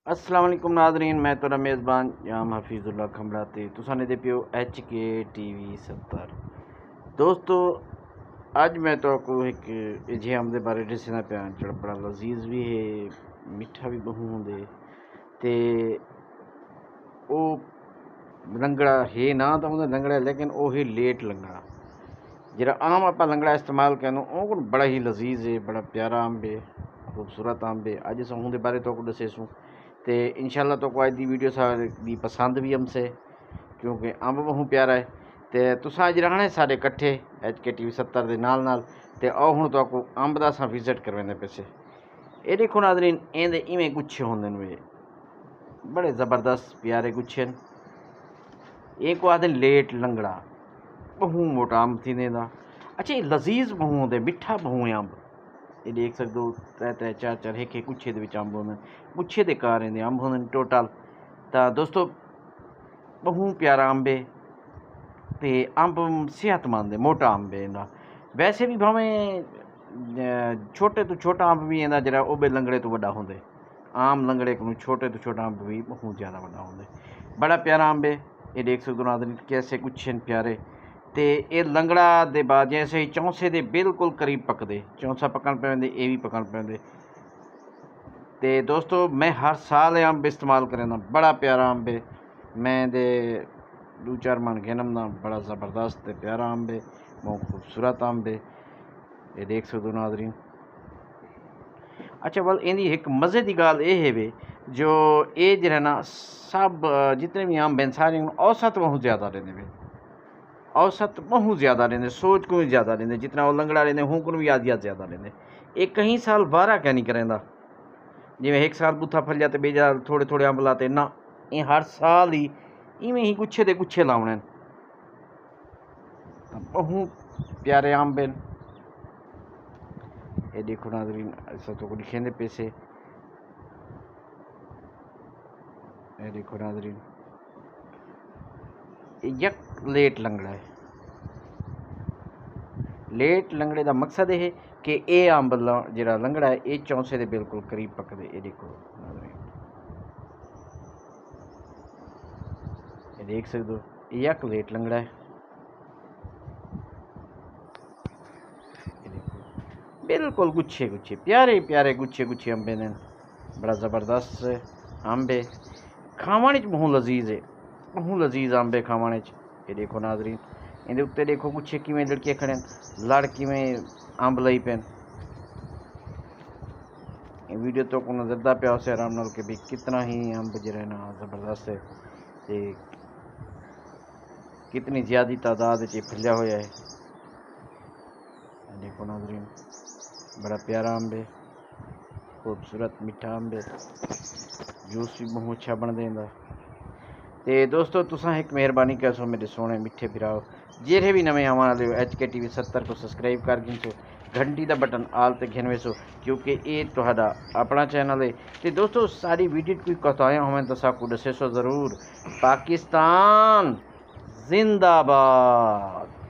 अस्सलाम वालेकुम नाज़रीन, मैं तो मेज़बान जाम हफीज़ुल्लाह खमड़ा ते तुसां ने दे पियो HK TV 70। दोस्तों अज मैं तो को एक जे आम दे बारे दसना पिया जेड़ा बड़ा लजीज भी है, मिठा भी बहु होंदे ते ओ लंगड़ा है ना तो ਉਹਦਾ लंगड़ा लेकिन ਉਹ ही लेट लंगड़ा ਜਿਹੜਾ ਆਮ ਆਪਾਂ ਲੰਗੜਾ ਇਸਤੇਮਾਲ ਕਰਨੋਂ ਉਹ ਬੜਾ ਹੀ ਲਜ਼ੀਜ਼ ਹੈ, ਬੜਾ ਪਿਆਰਾ ਅੰਬ ਹੈ, खूबसूरत अंब है। अज अस उनके बारे तो दसेसूँ तो इंशाल्लाह तो अज की वीडियो सारी पसंद भी हमसे क्योंकि अंब बहुत प्यारा है। तो तुसां अज रहना है साढ़े कट्ठे HK TV 70 के नाल तो आओ हूँ तो अंब का अस विजिट करवाने पैसे। ये देखो नाज़रीन, इहदे इवें गुच्छे होंदे ने, बड़े ज़बरदस्त प्यारे गुच्छे न। ये को आखदे लेट लंगड़ा, बहु मोटा अंब थी दा। अच्छा, ये लजीज बहु होंदे, मिठा बहु है अंब। ये देख सकते हो त्रै त्रै चार चार एक एक गुच्छे दे अंब होंदे, गुच्छे दे कार इहदे अंब होंदे टोटल। तो दोस्तों बहु प्यारा अंब है ते अंब सेहतमंद है, मोटा अंब है इहदा। वैसे भी भावें छोटे तो छोटा अंब भी इहदा जेह्ड़ा ओह बे लंगड़े तो वड्डा होंदे, आम लंगड़े को छोटे तो छोटा अंब भी बहुत ज़्यादा वड्डा होंदे। बड़ा प्यारा अंब है, ये देख सकते हो नाज़रीन कैसे गुच्छे न प्यारे। तो ये लंगड़ा दे बाद जैसे ही चौंसे दे बिल्कुल करीब पकदे, चौंसा पकन पे ये भी पकन पे। तो दोस्तों मैं हर साल ये अंब इस्तेमाल करना, बड़ा प्यारा अंब है। मैं दे 2-4 मन गिनम ना, बड़ा ज़बरदस्त प्यारा अंब है, बहुत खूबसूरत अंब है। ये देख सकते हो नाज़रीन। अच्छा, बल इहदी एक मज़े की गल ये है वे जो ये जो है ना सब जितने भी अंब हैं सारे औसत बहुत ज़्यादा रहते वे, औसत बहुत ज़्यादा लेंदे, सोच को भी ज़्यादा लेंदे, जितना वो लंगड़ा लेंदे हूँ को भी आदिया ज़्यादा लेंदे। एक कहीं साल बारह क्या नहीं करेंदा, जिमें एक साल बूथा फलिया तो बेजा थोड़े थोड़े अंब लाते ना, ये हर साल ही इवें ही गुच्छे दे गुच्छे लाने। बहुत प्यारे अंब हैं। ये देखो नाज़रीन, ऐसा तो लिखे दे पैसे। ये देखो नाज़रीन, यक लेट लंगड़ा है। लेट लंगड़े का मकसद ये है कि ये अंब जो लंगड़ा है ये चौंसे के बिल्कुल करीब पकदे। ये देखो ये देख सकते हो, यक लेट लंगड़ा है। ये देखो बिल्कुल गुच्छे गुच्छे प्यारे प्यारे गुच्छे गुच्छे अंबे ने, बड़ा ज़बरदस्त अंब है, खावन च बहुत लजीज है, बहुत लजीज अंब है खावन च। ये देखो नाज़रीन, इहदे उत्ते देखो गुच्छे किवें लड़के खड़े न, लड़ किवें अंब लई पे। वीडियो तो को नजरदा पिया उसे आराम नाल के भी कितना ही अंब जो है ना ज़बरदस्त है, ते कितनी ज़्यादा तादाद च फैलिया हुआ है। देखो नाज़रीन, बड़ा प्यारा अंब है, खूबसूरत मीठा अंब है, जूस भी बहुत अच्छा बन देंदा। तो दोस्तों तुसां एक मेहरबानी कर सो मेरे सोने मिठे भराओ, जेरे भी नवे आने वाले HK TV 70 को सब्सक्राइब कर गिन सो, घंटी का बटन आल ते घिन सो क्योंकि ये तुहाडा अपना चैनल है। तो दोस्तों सारी वीडियो कोई कताया होवें तो साकू दसे सो ज़रूर। पाकिस्तान जिंदाबाद।